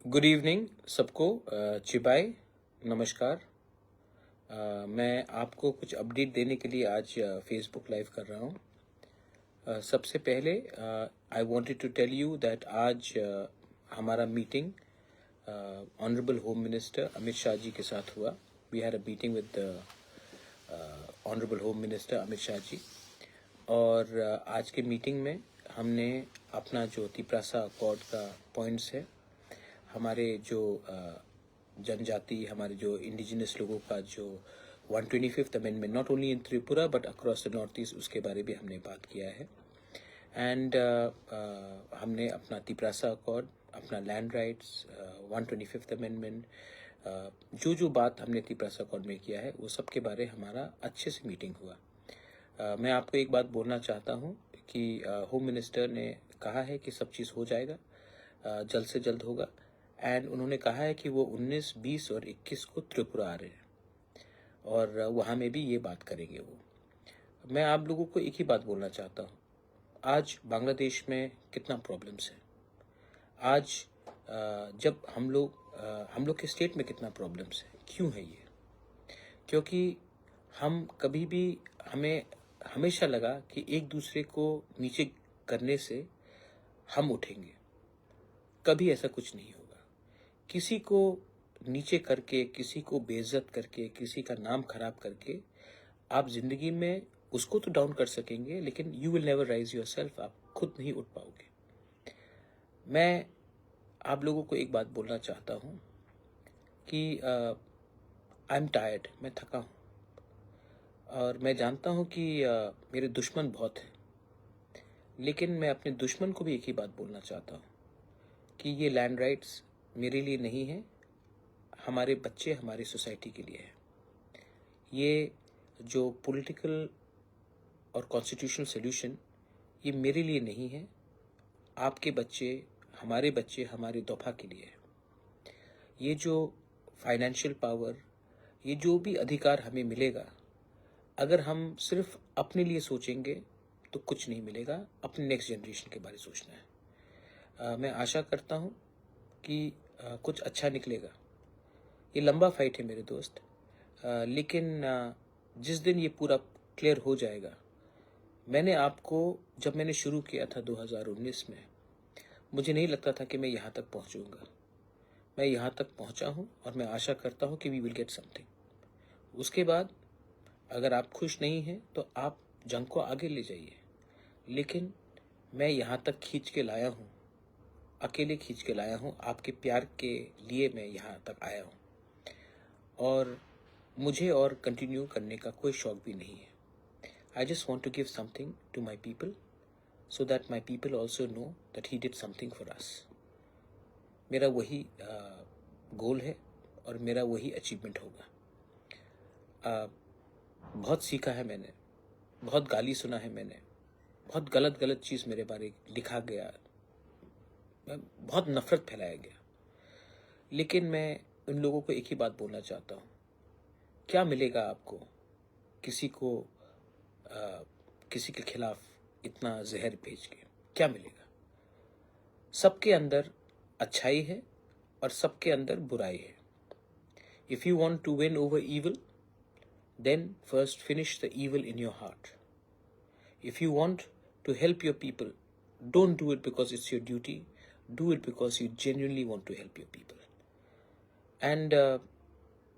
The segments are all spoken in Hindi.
गुड इवनिंग सबको। चिबाई नमस्कार। मैं आपको कुछ अपडेट देने के लिए आज फेसबुक लाइव कर रहा हूँ। सबसे पहले I wanted to tell you that आज हमारा meeting honourable home minister Amit Shah ji के साथ हुआ। We had a meeting with honourable home minister Amit Shah ji, और आज के मीटिंग में हमने अपना जो तिप्रासा अकॉर्ड का पॉइंट्स है, हमारे जो जनजाति, हमारे जो इंडिजिनस लोगों का जो 125th amendment, not only in Tripura but across the north east, उसके बारे में हमने बात किया है। एंड हमने अपना तिप्रासा अकॉर्ड, अपना लैंड राइट्स, 125th अमेंडमेंट, जो बात हमने तिप्रासा अकॉर्ड में किया है वो सब के बारे हमारा अच्छे से मीटिंग हुआ। मैं आपको एक बात बोलना चाहता हूँ कि होम मिनिस्टर ने कहा है कि सब चीज़ हो जाएगा, जल्द से जल्द होगा। एंड उन्होंने कहा है कि वो 19, 20 और 21 को त्रिपुरा आ रहे हैं और वहाँ में भी ये बात करेंगे वो। मैं आप लोगों को एक ही बात बोलना चाहता हूँ, आज बांग्लादेश में कितना प्रॉब्लम्स है। आज जब हम लोग के स्टेट में कितना प्रॉब्लम्स है। क्यों है ये? क्योंकि हम कभी भी, हमें हमेशा लगा कि एक दूसरे को नीचे करने से हम उठेंगे। कभी ऐसा कुछ नहीं होगा। किसी को नीचे करके, किसी को बेइज्जत करके, किसी का नाम खराब करके आप जिंदगी में उसको तो डाउन कर सकेंगे, लेकिन you will never rise yourself. आप खुद नहीं उठ पाओगे। मैं आप लोगों को एक बात बोलना चाहता हूँ कि आई एम टायर्ड, मैं थका हूँ और मैं जानता हूँ कि मेरे दुश्मन बहुत हैं, लेकिन मैं अपने दुश्मन को भी एक ही बात बोलना चाहता हूँ कि ये लैंड राइट्स मेरे लिए नहीं है, हमारे बच्चे, हमारी सोसाइटी के लिए है। ये जो पॉलिटिकल और कॉन्स्टिट्यूशनल सॉल्यूशन, ये मेरे लिए नहीं है, आपके बच्चे, हमारे दोफा के लिए है। ये जो फाइनेंशियल पावर, ये जो भी अधिकार हमें मिलेगा, अगर हम सिर्फ अपने लिए सोचेंगे तो कुछ नहीं मिलेगा। अपने नेक्स्ट जनरेशन के बारे में सोचना है। मैं आशा करता हूँ कि कुछ अच्छा निकलेगा। ये लंबा फाइट है मेरे दोस्त, लेकिन जिस दिन ये पूरा क्लियर हो जाएगा, मैंने आपको, जब मैंने शुरू किया था 2019 में, मुझे नहीं लगता था कि मैं यहाँ तक पहुँचूँगा। मैं यहाँ तक पहुँचा हूँ और मैं आशा करता हूँ कि वी विल गेट समथिंग। उसके बाद अगर आप खुश नहीं हैं तो आप जंग को आगे ले जाइए, लेकिन मैं यहाँ तक खींच के लाया हूँ, अकेले खींच के लाया हूँ। आपके प्यार के लिए मैं यहाँ तक आया हूँ और मुझे और कंटिन्यू करने का कोई शौक भी नहीं है। I just want to give something to my people so that my people also know that he did something for us. मेरा वही गोल है और मेरा वही अचीवमेंट होगा। बहुत सीखा है मैंने, बहुत गाली सुना है मैंने, बहुत गलत चीज़ मेरे बारे लिखा गया, बहुत नफरत फैलाया गया, लेकिन मैं उन लोगों को एक ही बात बोलना चाहता हूँ, क्या मिलेगा आपको किसी के खिलाफ इतना जहर भेज के? क्या मिलेगा? सबके अंदर अच्छाई है और सबके अंदर बुराई है। If you want to win over evil, then first finish the evil in your heart. If you want to help your people, don't do it because it's your duty, do it because you genuinely want to help your people. And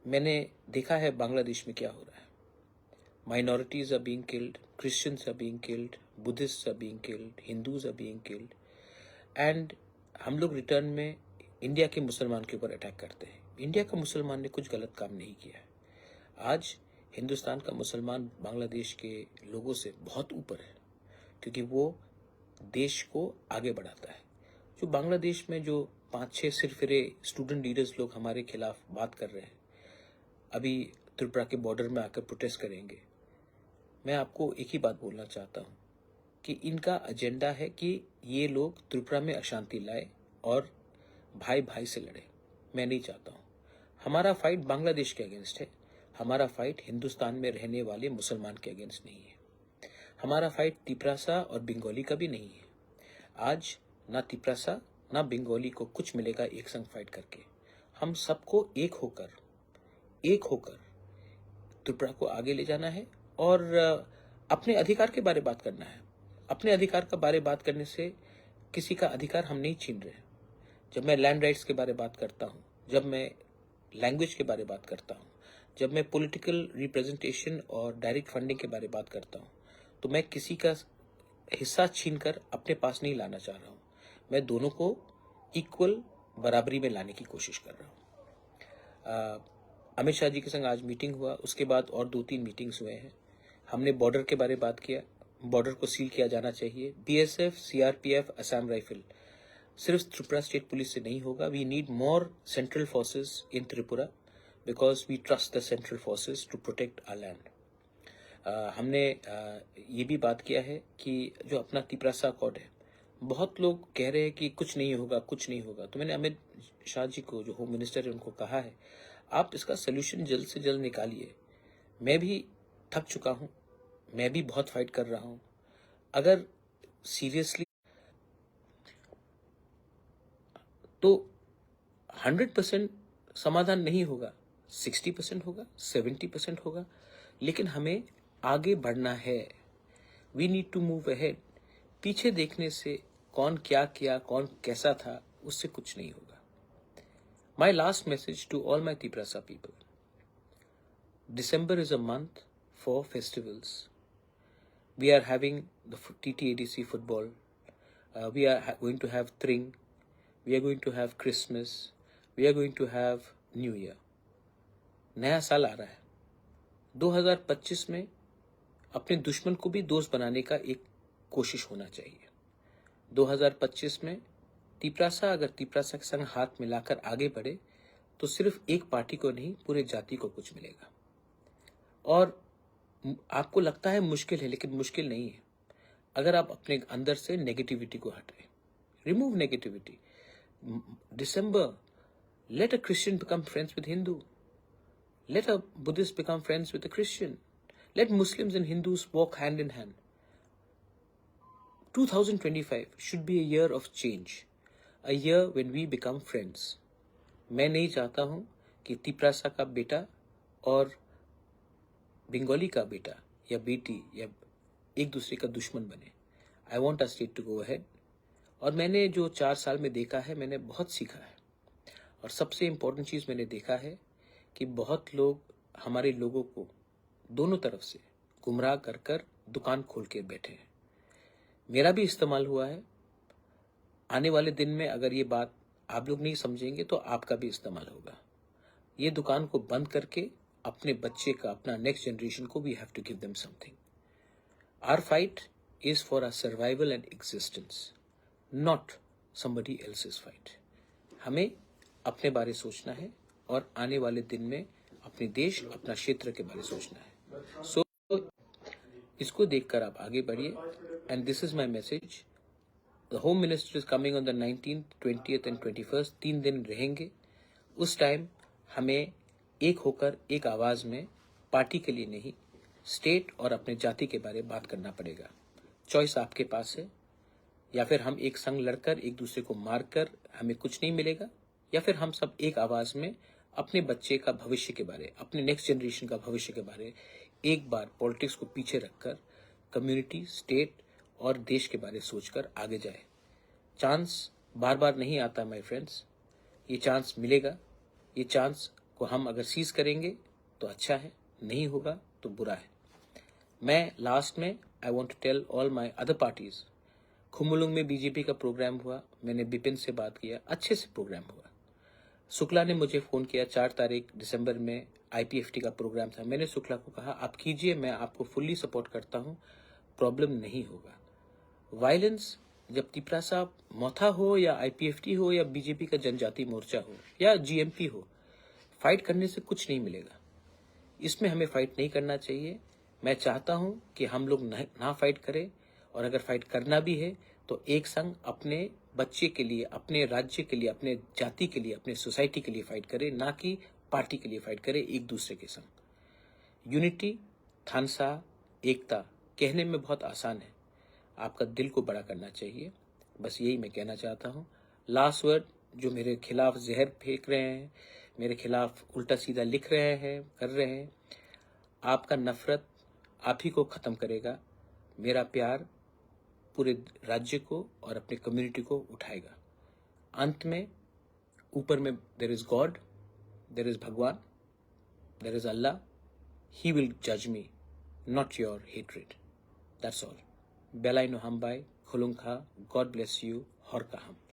मैंने देखा है बांग्लादेश में क्या हो रहा है। Minorities are being killed, Christians are being killed, Buddhists are being killed, Hindus are being killed, and हम लोग रिटर्न में इंडिया के मुसलमान के ऊपर अटैक करते हैं। इंडिया का मुसलमान ने कुछ गलत काम नहीं किया है। आज हिंदुस्तान का मुसलमान बांग्लादेश के लोगों से बहुत ऊपर है, क्योंकि वो देश को आगे बढ़ाता है। जो बांग्लादेश में जो 5-6 सिरफिरे स्टूडेंट लीडर्स लोग हमारे खिलाफ बात कर रहे हैं, अभी त्रिपुरा के बॉर्डर में आकर प्रोटेस्ट करेंगे, मैं आपको एक ही बात बोलना चाहता हूँ कि इनका एजेंडा है कि ये लोग त्रिपुरा में अशांति लाए और भाई भाई से लड़े। मैं नहीं चाहता हूँ। हमारा फाइट बांग्लादेश के अगेंस्ट है, हमारा फाइट हिंदुस्तान में रहने वाले मुसलमान के अगेंस्ट नहीं है। हमारा फाइट तिप्रासा और बंगाली का भी नहीं है। आज ना तिप्रासा ना बंगाली को कुछ मिलेगा एक संग फाइट करके। हम सबको एक होकर त्रिपुरा को आगे ले जाना है और अपने अधिकार के बारे बात करना है। अपने अधिकार का बारे बात करने से किसी का अधिकार हम नहीं छीन रहे हैं। जब मैं लैंड राइट्स के बारे बात करता हूँ, जब मैं लैंग्वेज के बारे बात करता हूँ, जब मैं पॉलिटिकल रिप्रेजेंटेशन और डायरेक्ट फंडिंग के बारे बात करता हूँ, तो मैं किसी का हिस्सा छीनकर अपने पास नहीं लाना चाह रहा हूँ। मैं दोनों को इक्वल बराबरी में लाने की कोशिश कर रहा हूँ। अमित शाह जी के संग आज मीटिंग हुआ, उसके बाद और 2-3 मीटिंग्स हुए हैं। हमने बॉर्डर के बारे बात किया, बॉर्डर को सील किया जाना चाहिए। बीएसएफ, सीआरपीएफ, असम राइफल सिर्फ त्रिपुरा स्टेट पुलिस से नहीं होगा। We need more central forces in Tripura because we trust the central forces to protect our land. हमने ये भी बात किया है कि जो अपना तिपरासा अकॉर्ड है, बहुत लोग कह रहे हैं कि कुछ नहीं होगा, कुछ नहीं होगा। तो मैंने अमित शाह जी को, जो होम मिनिस्टर है, उनको कहा है आप इसका सोल्यूशन जल्द से जल्द निकालिए। मैं भी थक चुका हूँ, मैं भी बहुत फाइट कर रहा हूँ। अगर सीरियसली तो 100% समाधान नहीं होगा, 60% होगा, 70% होगा, लेकिन हमें आगे बढ़ना है। We need to move ahead. पीछे देखने से कौन क्या किया, कौन कैसा था, उससे कुछ नहीं होगा। My last message to all my Tiprasa people. December is a month for festivals. We are having the TTADC football. We are going to have Tring. We are going to have Christmas. We are going to have New Year. नया साल आ रहा है। 2025 में अपने दुश्मन को भी दोस्त बनाने का एक कोशिश होना चाहिए। 2025 में तिपरासा अगर तिपरासा के संग हाथ मिलाकर आगे बढ़े तो सिर्फ एक पार्टी को नहीं, पूरे जाति को कुछ मिलेगा। और आपको लगता है मुश्किल है, लेकिन मुश्किल नहीं है। अगर आप अपने अंदर से नेगेटिविटी को हटाएं, remove negativity. December, let a Christian become friends with Hindu, let a Buddhist become friends with a Christian, let Muslims and Hindus walk hand in hand. 2025 should be a year of change, a year when we become friends. मैं नहीं चाहता हूं कि तिपरासा का बेटा और बंगाली का बेटा या बेटी या एक दूसरे का दुश्मन बने। I want a state to go ahead. और मैंने जो 4 साल में देखा है, मैंने बहुत सीखा है। और सबसे इम्पोर्टेंट चीज़ मैंने देखा है कि बहुत लोग हमारे लोगों को दोनों तरफ से गुमराह कर कर दुकान खोल के बैठे हैं। मेरा भी इस्तेमाल हुआ है। आने वाले दिन में अगर ये बात आप लोग नहीं समझेंगे तो आपका भी इस्तेमाल होगा। ये दुकान को बंद करके अपने बच्चे का, अपना नेक्स्ट जनरेशन को we have to give them something. Our fight is for our survival and existence, not somebody else's fight. हमें अपने बारे सोचना है और आने वाले दिन में अपने देश, अपना क्षेत्र के बारे सोचना है। सो इसको देखकर आप आगे बढ़िए। And this is my message. The home minister is coming on the 19th, 20th and 21st। 3 दिन रहेंगे। उस टाइम हमें एक होकर, एक आवाज में, पार्टी के लिए नहीं, स्टेट और अपने जाति के बारे में बात करना पड़ेगा। चॉइस आपके पास है। या फिर हम एक संग लड़कर, एक दूसरे को मारकर हमें कुछ नहीं मिलेगा, या फिर हम सब एक आवाज में अपने बच्चे का भविष्य के बारे, अपने नेक्स्ट जनरेशन का भविष्य के बारे एक बार पॉलिटिक्स को पीछे रखकर कम्युनिटी, स्टेट और देश के बारे सोचकर आगे जाए। चांस बार बार नहीं आता माय फ्रेंड्स, ये चांस मिलेगा। ये चांस को हम अगर सीज करेंगे तो अच्छा है, नहीं होगा तो बुरा है। मैं लास्ट में I want to tell all my other parties. Khumulung में बीजेपी का प्रोग्राम हुआ, मैंने बिपिन से बात किया, अच्छे से प्रोग्राम हुआ। शुक्ला ने मुझे फ़ोन किया, 4 तारीख दिसंबर में IPFT का प्रोग्राम था। मैंने शुक्ला को कहा आप कीजिए, मैं आपको फुल्ली सपोर्ट करता हूँ, प्रॉब्लम नहीं होगा। वायलेंस जब तिपरासा मोथा हो या IPFT हो या बीजेपी का जनजाति मोर्चा हो या GMP हो, फाइट करने से कुछ नहीं मिलेगा। इसमें हमें फाइट नहीं करना चाहिए। मैं चाहता हूं कि हम लोग ना फाइट करें, और अगर फाइट करना भी है तो एक संग अपने बच्चे के लिए, अपने राज्य के लिए, अपने जाति के लिए, अपने सोसाइटी के लिए फाइट करें, ना कि पार्टी के लिए फाइट करें एक दूसरे के संग। यूनिटी, थानसा, एकता कहने में बहुत आसान है, आपका दिल को बड़ा करना चाहिए। बस यही मैं कहना चाहता हूँ। लास्ट वर्ड, जो मेरे खिलाफ जहर फेंक रहे हैं, मेरे खिलाफ उल्टा सीधा लिख रहे हैं, कर रहे हैं, आपका नफरत आप ही को ख़त्म करेगा। मेरा प्यार पूरे राज्य को और अपने कम्युनिटी को उठाएगा। अंत में ऊपर में there is God, there is Bhagwan, there is Allah. He will जज me, not your hatred. That's all. बेलाई नो हम बाय खुलुंग खा। God bless you. हर का हम।